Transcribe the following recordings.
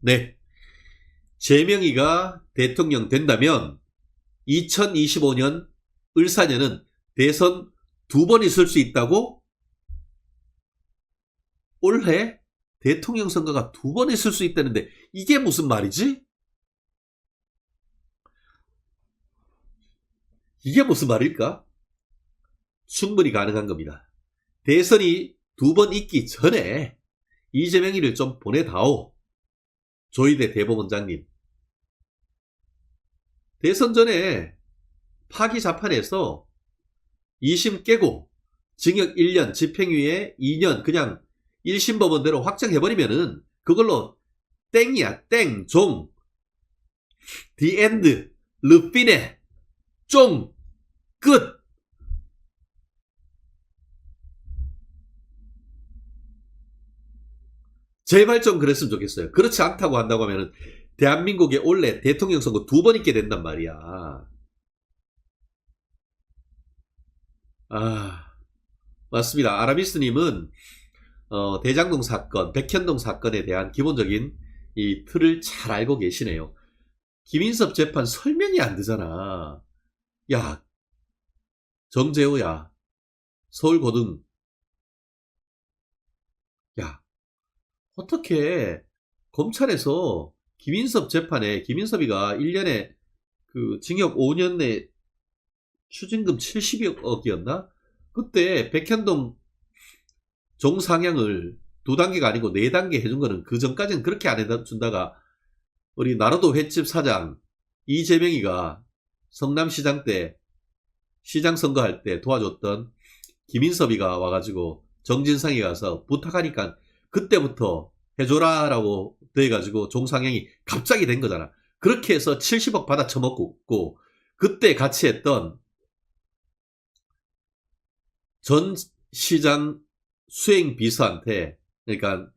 네. 재명이가 대통령 된다면 2025년 을사년은 대선 2번 있을 수 있다고? 올해 대통령 선거가 2번 있을 수 있다는데 이게 무슨 말이지? 이게 무슨 말일까? 충분히 가능한 겁니다. 대선이 2번 있기 전에 이재명이를 좀 보내다오. 조희대 대법원장님. 대선 전에 파기자판에서 2심 깨고 징역 1년, 집행유예 2년 그냥 1심 법원대로 확정해버리면은 그걸로 땡이야. 땡, 종, 디 엔드, 르피네, 쫑, 끝. 제발 좀 그랬으면 좋겠어요. 그렇지 않다고 한다고 하면은 대한민국에 원래 대통령 선거 2번 있게 된단 말이야. 맞습니다. 아라미스님은 대장동 사건, 백현동 사건에 대한 기본적인 이 틀을 잘 알고 계시네요. 김인섭 재판 설명이 안 되잖아. 야, 정재호야, 서울고등, 야, 어떻게 검찰에서 김인섭 재판에 김인섭이가 1년에 그 징역 5년 내 추징금 70억이었나? 그때 백현동 종상향을 2단계가 아니고 4단계 해준 거는 그 전까지는 그렇게 안 해준다가 우리 나로도 횟집 사장 이재명이가 성남시장 때 시장 선거할 때 도와줬던 김인섭이가 와가지고 정진상이 가서 부탁하니까 그때부터 해줘라라고 돼가지고 종상향이 갑자기 된 거잖아. 그렇게 해서 70억 받아 처먹고 그때 같이 했던 전 시장 수행 비서한테 그러니까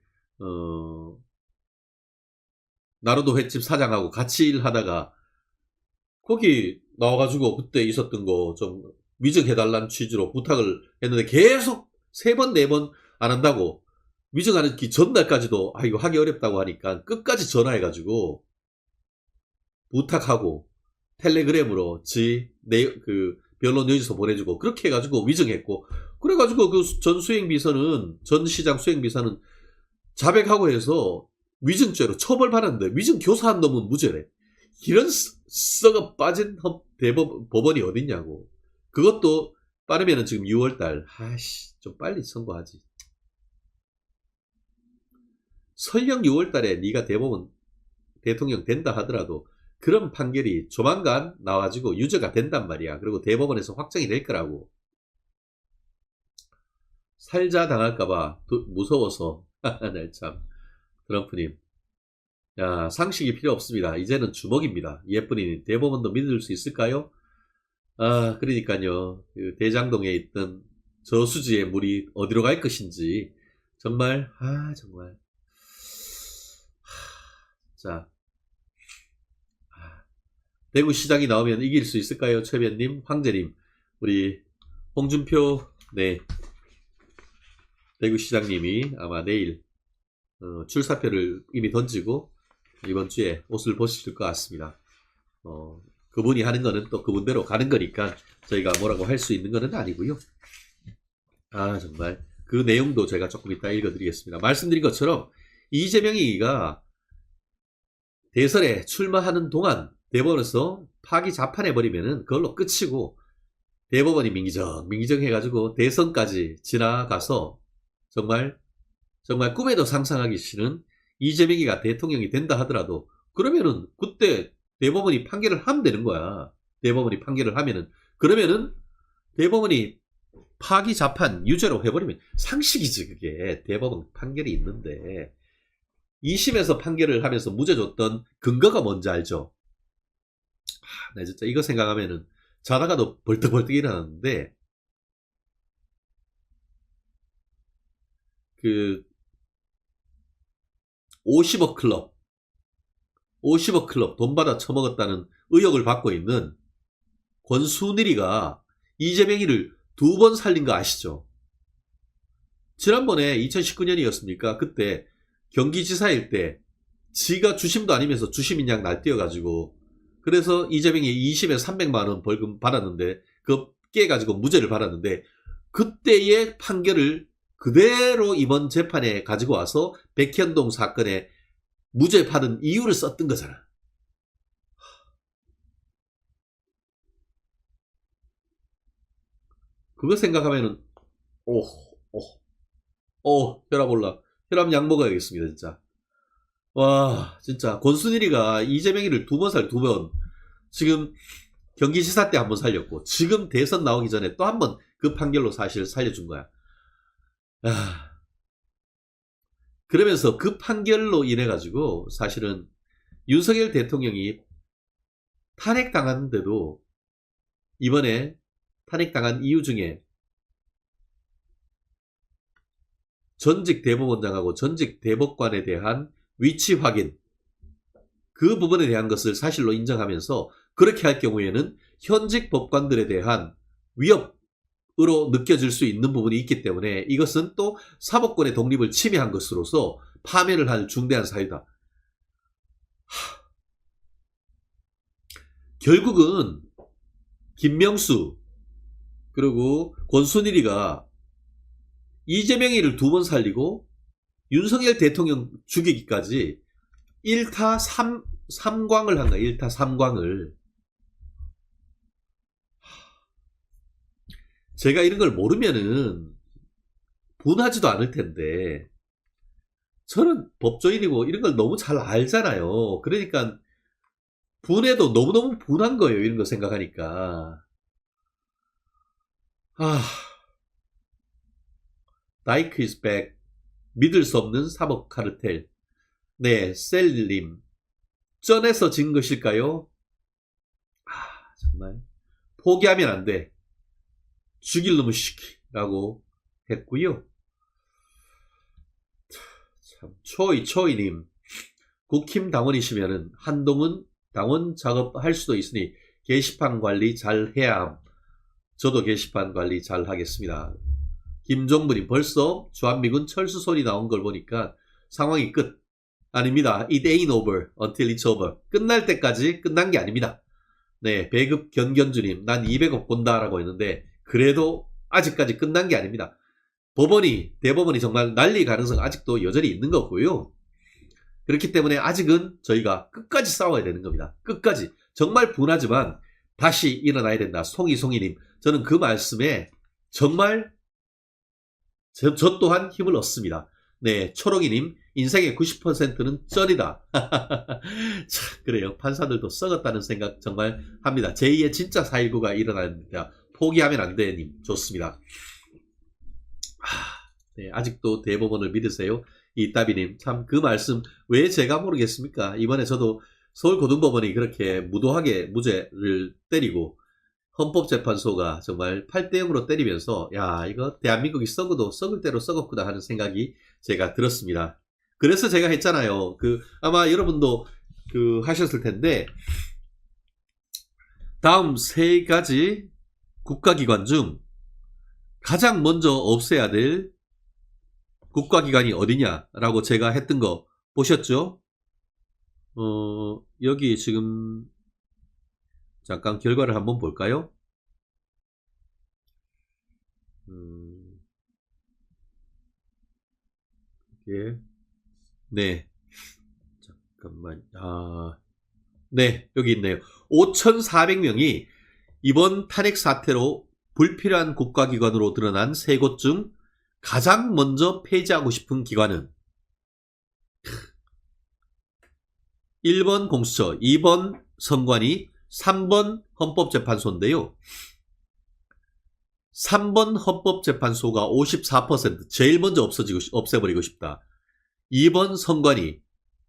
나로도 횟집 사장하고 같이 일하다가 거기 나와가지고 그때 있었던 거 좀 위증해달라는 취지로 부탁을 했는데 계속 3번, 4번 안 한다고 위증하는 기 전날까지도 이거 하기 어렵다고 하니까 끝까지 전화해가지고 부탁하고 텔레그램으로 그 변론 요지서 보내주고 그렇게 해가지고 위증했고 그래가지고 그 전 수행비서는 전 시장 수행비서는 자백하고 해서 위증죄로 처벌받았는데 위증 교사한 놈은 무죄래. 이런 썩어 빠진 법원이 어딨냐고. 그것도 빠르면은 지금 6월달. 좀 빨리 선고하지. 설령 6월달에 네가 대통령 된다 하더라도 그런 판결이 조만간 나와가지고 유죄가 된단 말이야. 그리고 대법원에서 확정이 될 거라고. 살자 당할까봐 무서워서. 네, 참. 트럼프님. 야, 상식이 필요 없습니다. 이제는 주먹입니다. 예쁜이님, 대법원도 믿을 수 있을까요? 그러니까요. 그 대장동에 있던 저수지의 물이 어디로 갈 것인지. 정말, 정말. 자. 대구시장이 나오면 이길 수 있을까요? 최변님, 황재님, 우리 홍준표, 네. 대구시장님이 아마 내일 출사표를 이미 던지고 이번 주에 옷을 벗으실 것 같습니다. 그분이 하는 거는 또 그분대로 가는 거니까 저희가 뭐라고 할 수 있는 거는 아니고요. 정말 그 내용도 제가 조금 이따 읽어드리겠습니다. 말씀드린 것처럼 이재명이가 대선에 출마하는 동안 대법원에서 파기 자판해버리면은 그걸로 끝이고 대법원이 민기적 해가지고 대선까지 지나가서 정말 꿈에도 상상하기 싫은 이재명이가 대통령이 된다 하더라도 그러면은 그때 대법원이 판결을 하면 되는 거야. 대법원이 판결을 하면은 그러면은 대법원이 파기 자판 유죄로 해버리면 상식이지 그게. 대법원 판결이 있는데 2심에서 판결을 하면서 무죄 줬던 근거가 뭔지 알죠? 나 진짜 이거 생각하면은 자다가도 벌떡벌떡 일어났는데 그 50억 클럽 돈 받아 처먹었다는 의혹을 받고 있는 권순일이가 이재명이를 2번 살린 거 아시죠? 지난번에 2019년이었습니까? 그때 경기지사일 때 지가 주심도 아니면서 주심인 양 날뛰어가지고 그래서 이재명이 20에 300만 원 벌금 받았는데 그 깨가지고 무죄를 받았는데 그때의 판결을 그대로 이번 재판에 가지고 와서 백현동 사건에 무죄 받은 이유를 썼던 거잖아. 그거 생각하면은 혈압 올라. 혈압 약 먹어야겠습니다 진짜. 와 진짜 권순일이가 이재명이를 2번 살 2번. 지금 경기지사 때 1번 살렸고 지금 대선 나오기 전에 또 1번 그 판결로 사실 살려준 거야. 그러면서 그 판결로 인해 가지고 사실은 윤석열 대통령이 탄핵당하는데도 이번에 탄핵당한 이유 중에 전직 대법원장하고 전직 대법관에 대한 위치 확인, 그 부분에 대한 것을 사실로 인정하면서 그렇게 할 경우에는 현직 법관들에 대한 위협으로 느껴질 수 있는 부분이 있기 때문에 이것은 또 사법권의 독립을 침해한 것으로서 파면을 할 중대한 사유다. 결국은 김명수 그리고 권순일이가 이재명이를 2번 살리고 윤석열 대통령 죽이기까지 1타 3광을 한 거야. 1타 3광을. 제가 이런 걸 모르면은 분하지도 않을 텐데 저는 법조인이고 이런 걸 너무 잘 알잖아요. 그러니까 분해도 너무너무 분한 거예요. 이런 거 생각하니까. 다이크 is back. 믿을 수 없는 사법 카르텔. 네, 셀님. 쩐에서 진 것일까요? 정말. 포기하면 안 돼. 죽일 놈의 시키라고 했고요. 참, 초이님. 국힘 당원이시면은 한동훈 당원 작업할 수도 있으니 게시판 관리 잘 해야 함. 저도 게시판 관리 잘 하겠습니다. 김종문님 벌써 주한미군 철수 소리 나온 걸 보니까 상황이 끝. 아닙니다. It ain't over until it's over. 끝날 때까지 끝난 게 아닙니다. 네, 배급 견견주님 난 200억 본다라고 했는데 그래도 아직까지 끝난 게 아닙니다. 대법원이 정말 난리 가능성 아직도 여전히 있는 거고요. 그렇기 때문에 아직은 저희가 끝까지 싸워야 되는 겁니다. 끝까지. 정말 분하지만 다시 일어나야 된다. 송이님. 저는 그 말씀에 정말 저 또한 힘을 얻습니다. 네, 초록이님. 인생의 90%는 쩐이다. 참, 그래요. 판사들도 썩었다는 생각 정말 합니다. 제2의 진짜 4.19가 일어납니다. 포기하면 안 돼, 님. 좋습니다. 네, 아직도 대법원을 믿으세요? 이따비님. 참, 그 말씀 왜 제가 모르겠습니까? 이번에 저도 서울고등법원이 그렇게 무도하게 무죄를 때리고 헌법재판소가 정말 8대0으로 때리면서 야, 이거 대한민국이 썩어도 썩을 대로 썩었구나 하는 생각이 제가 들었습니다. 그래서 제가 했잖아요. 아마 여러분도 하셨을 텐데 다음 3가지 국가기관 중 가장 먼저 없애야 될 국가기관이 어디냐라고 제가 했던 거 보셨죠? 여기 지금 잠깐 결과를 한번 볼까요? 예. 네. 잠깐만. 네, 여기 있네요. 5,400명이 이번 탄핵 사태로 불필요한 국가기관으로 드러난 3곳 중 가장 먼저 폐지하고 싶은 기관은 1번 공수처, 2번 선관위, 3번 헌법재판소인데요. 3번 헌법재판소가 54%, 제일 먼저 없애버리고 싶다. 2번 선관위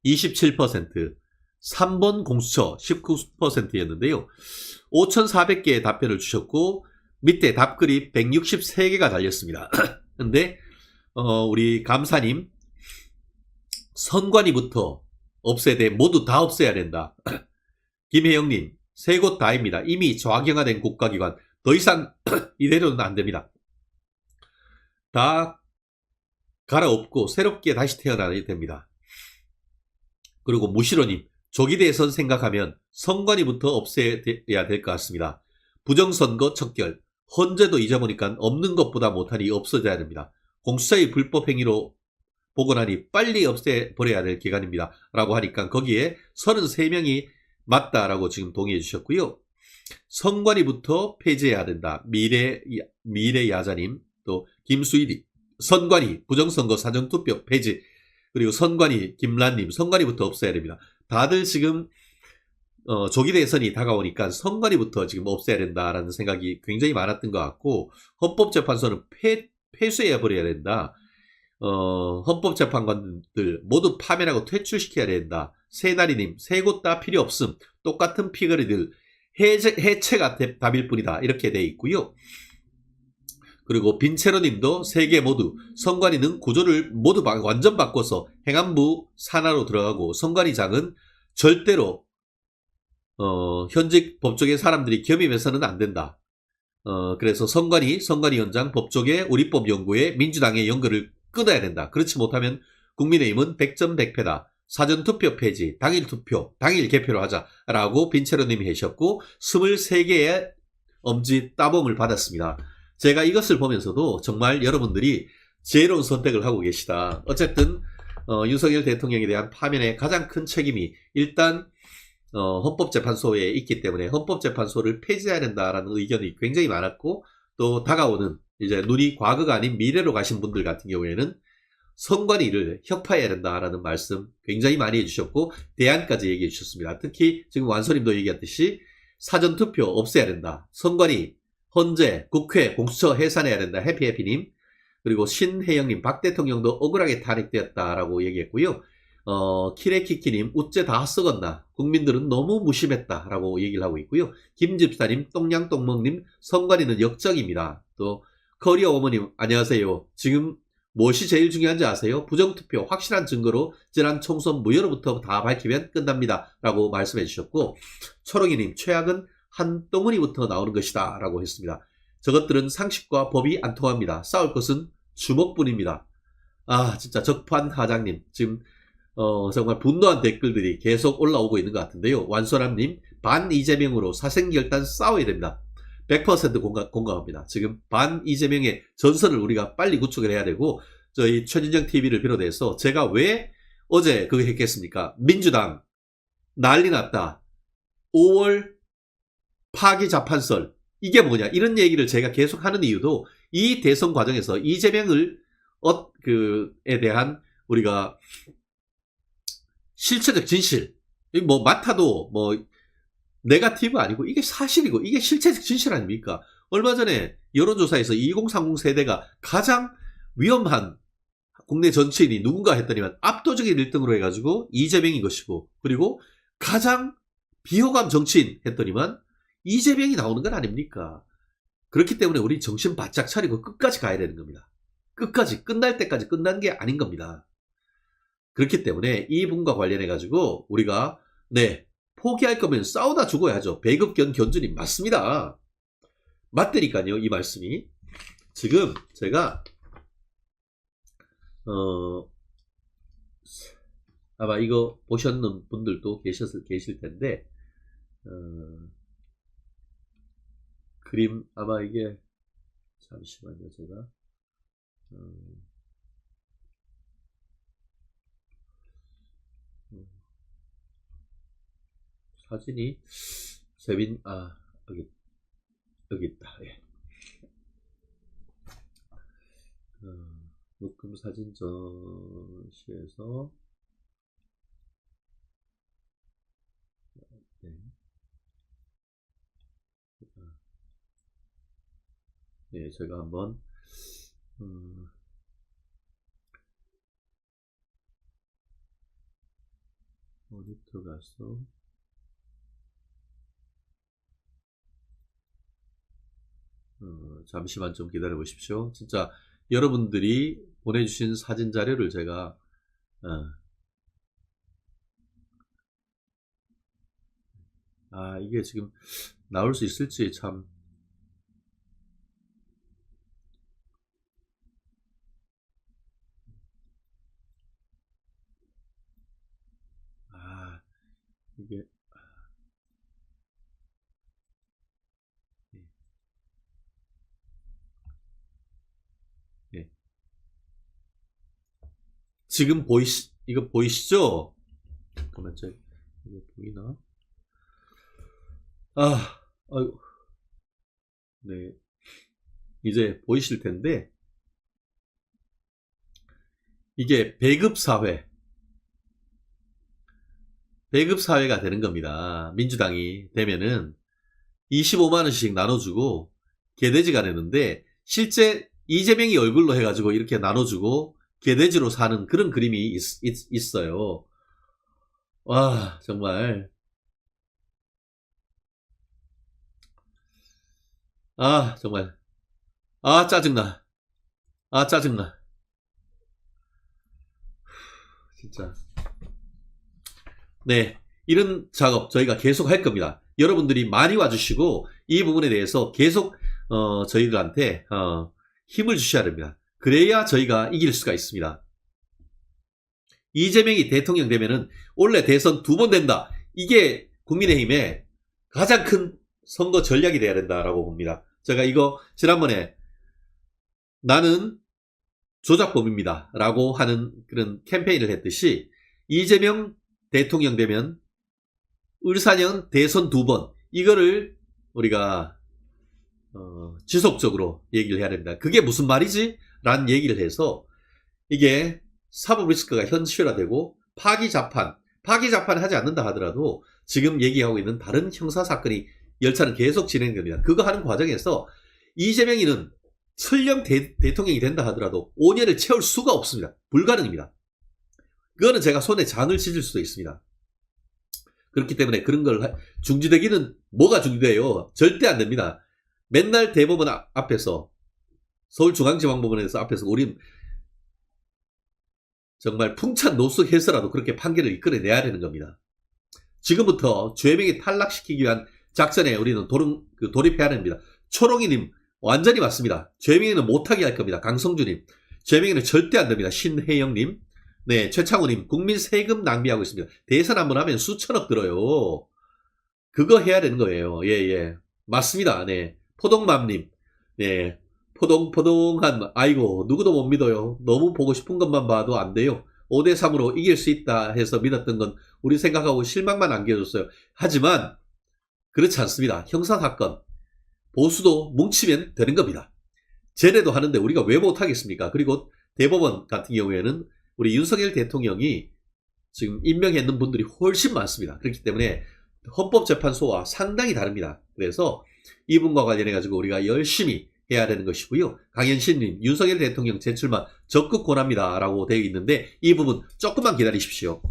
27%, 3번 공수처 19%였는데요. 5,400개의 답변을 주셨고 밑에 답글이 163개가 달렸습니다. 근데 우리 감사님 선관위부터 없애야 돼. 모두 다 없애야 된다. 김혜영님 3곳 다입니다. 이미 저항형화된 국가기관 더 이상 이대로는 안 됩니다. 다 갈아엎고 새롭게 다시 태어나야 됩니다. 그리고 무시로님, 조기 대선 생각하면 선관위부터 없애야 될 것 같습니다. 부정선거 척결, 헌재도 잊어보니까 없는 것보다 못하니 없어져야 됩니다. 공수처의 불법 행위로 보고 나니 빨리 없애버려야 될 기간입니다. 라고 하니까 거기에 33명이 맞다라고 지금 동의해 주셨고요. 선관위부터 폐지해야 된다. 미래야자님, 또 김수일이 선관위 부정선거 사전투표 폐지, 그리고 선관위 김란님 선관위부터 없애야 됩니다. 다들 지금 조기 대선이 다가오니까 선관위부터 지금 없애야 된다라는 생각이 굉장히 많았던 것 같고, 헌법재판소는 폐쇄해 버려야 된다. 헌법재판관들 모두 파면하고 퇴출시켜야 된다. 새나리님, 세 곳 다 필요 없음. 똑같은 피거리들 해체가 답일 뿐이다. 이렇게 돼 있고요. 그리고 빈체로님도 세 개 모두 선관위는 구조를 모두 완전 바꿔서 행안부 산하로 들어가고, 선관위장은 절대로 현직 법조계 사람들이 겸임해서는 안 된다. 그래서 선관위원장, 법조계, 우리법연구회, 민주당의 연결을 끊어야 된다. 그렇지 못하면 국민의힘은 100점 100패다. 사전투표 폐지, 당일투표, 당일 개표로 하자라고 빈체로님이 하셨고, 23개의 엄지 따봉을 받았습니다. 제가 이것을 보면서도 정말 여러분들이 지혜로운 선택을 하고 계시다. 어쨌든 윤석열 대통령에 대한 파면의 가장 큰 책임이 일단 헌법재판소에 있기 때문에 헌법재판소를 폐지해야 된다라는 의견이 굉장히 많았고, 또 다가오는 이제 눈이 과거가 아닌 미래로 가신 분들 같은 경우에는 선관위를 혁파해야 된다라는 말씀 굉장히 많이 해주셨고, 대안까지 얘기해 주셨습니다. 특히 지금 완소님도 얘기했듯이 사전투표 없애야 된다. 선관위, 헌재, 국회, 공수처 해산해야 된다. 해피해피님, 그리고 신혜영님, 박 대통령도 억울하게 탄핵되었다라고 얘기했고요. 키레키키님, 우째 다 썩었나? 국민들은 너무 무심했다라고 얘기를 하고 있고요. 김집사님, 똥냥똥먹님, 선관위는 역적입니다. 또 커리어 어머님, 안녕하세요. 지금 무엇이 제일 중요한지 아세요? 부정투표 확실한 증거로 지난 총선 무효로부터 다 밝히면 끝납니다. 라고 말씀해 주셨고, 초롱이님, 최악은 한 덩어리부터 나오는 것이다. 라고 했습니다. 저것들은 상식과 법이 안 통합니다. 싸울 것은 주먹뿐입니다. 아, 진짜 적판하장님, 지금 정말 분노한 댓글들이 계속 올라오고 있는 것 같은데요. 완소남님, 반 이재명으로 사생결단 싸워야 됩니다. 100% 공감합니다. 지금 반 이재명의 전선을 우리가 빨리 구축을 해야 되고, 저희 최진정 TV를 비롯해서 제가 왜 어제 그거 했겠습니까? 민주당 난리 났다. 5월 파기 자판설, 이게 뭐냐, 이런 얘기를 제가 계속 하는 이유도 이 대선 과정에서 이재명을 에 대한 우리가 실체적 진실, 뭐 맡아도 뭐 네거티브 아니고 이게 사실이고 이게 실체적 진실 아닙니까? 얼마 전에 여론조사에서 2030 세대가 가장 위험한 국내 정치인이 누군가 했더니만 압도적인 1등으로 해가지고 이재명인 것이고, 그리고 가장 비호감 정치인 했더니만 이재명이 나오는 건 아닙니까? 그렇기 때문에 우리 정신 바짝 차리고 끝까지 가야 되는 겁니다. 끝까지, 끝날 때까지 끝난 게 아닌 겁니다. 그렇기 때문에 이 부분과 관련해가지고 우리가 포기할 거면 싸우다 죽어야죠. 배급견 견준이 맞습니다. 맞다니까요, 이 말씀이. 지금 제가 아마 이거 보셨는 분들도 계실 텐데, 그림 아마 이게, 잠시만요, 제가 사진이 여기 있다. 예. 묶음 사진 전시에서 네, 제가 한번 모니터 가서 잠시만 좀 기다려 보십시오. 진짜 여러분들이 보내주신 사진 자료를 제가 이게 지금 나올 수 있을지 참. 이게 예. 지금 이거 보이시죠? 잠깐만, 이거 보이나? 아이고. 네. 이제 보이실 텐데, 이게 배급사회가 되는 겁니다. 민주당이 되면은 25만원씩 나눠주고, 개돼지가 되는데, 실제 이재명이 얼굴로 해가지고 이렇게 나눠주고, 개돼지로 사는 그런 그림이 있어요. 와, 정말. 정말. 짜증나. 짜증나. 진짜. 네. 이런 작업 저희가 계속 할 겁니다. 여러분들이 많이 와주시고, 이 부분에 대해서 계속, 저희들한테, 힘을 주셔야 됩니다. 그래야 저희가 이길 수가 있습니다. 이재명이 대통령 되면은 원래 대선 2번 된다. 이게 국민의힘의 가장 큰 선거 전략이 돼야 된다라고 봅니다. 제가 이거 지난번에 나는 조작범입니다 라고 하는 그런 캠페인을 했듯이 이재명 대통령 되면 을사년 대선 2번 이거를 우리가 지속적으로 얘기를 해야 됩니다. 그게 무슨 말이지? 라는 얘기를 해서 이게 사법 리스크가 현실화되고 파기자판 하지 않는다 하더라도 지금 얘기하고 있는 다른 형사사건이 열차는 계속 진행됩니다. 그거 하는 과정에서 이재명이는 설령 대통령이 된다 하더라도 5년을 채울 수가 없습니다. 불가능입니다. 그거는 제가 손에 장을 찢을 수도 있습니다. 그렇기 때문에 그런 걸 중지되기는 뭐가 중지돼요? 절대 안 됩니다. 맨날 대법원 앞에서 서울중앙지방법원에서 앞에서 우린 정말 풍찬 노숙해서라도 그렇게 판결을 이끌어내야 되는 겁니다. 지금부터 죄명이 탈락시키기 위한 작전에 우리는 돌입해야 됩니다. 초롱이님 완전히 맞습니다. 죄명이는 못하게 할 겁니다. 강성주님 죄명이는 절대 안 됩니다. 신혜영님 네, 최창우님 국민 세금 낭비하고 있습니다. 대선 한번 하면 수천억 들어요. 그거 해야 되는 거예요. 예. 맞습니다. 네. 포동맘님 네. 포동포동한 아이고 누구도 못 믿어요. 너무 보고 싶은 것만 봐도 안 돼요. 5대3으로 이길 수 있다 해서 믿었던 건 우리 생각하고 실망만 안겨줬어요. 하지만 그렇지 않습니다. 형사사건 보수도 뭉치면 되는 겁니다. 쟤네도 하는데 우리가 왜 못하겠습니까? 그리고 대법원 같은 경우에는 우리 윤석열 대통령이 지금 임명했는 분들이 훨씬 많습니다. 그렇기 때문에 헌법재판소와 상당히 다릅니다. 그래서 이분과 관련해가지고 우리가 열심히 해야 되는 것이고요. 강현신님, 윤석열 대통령 재출마 적극 권합니다. 라고 되어 있는데 이 부분 조금만 기다리십시오.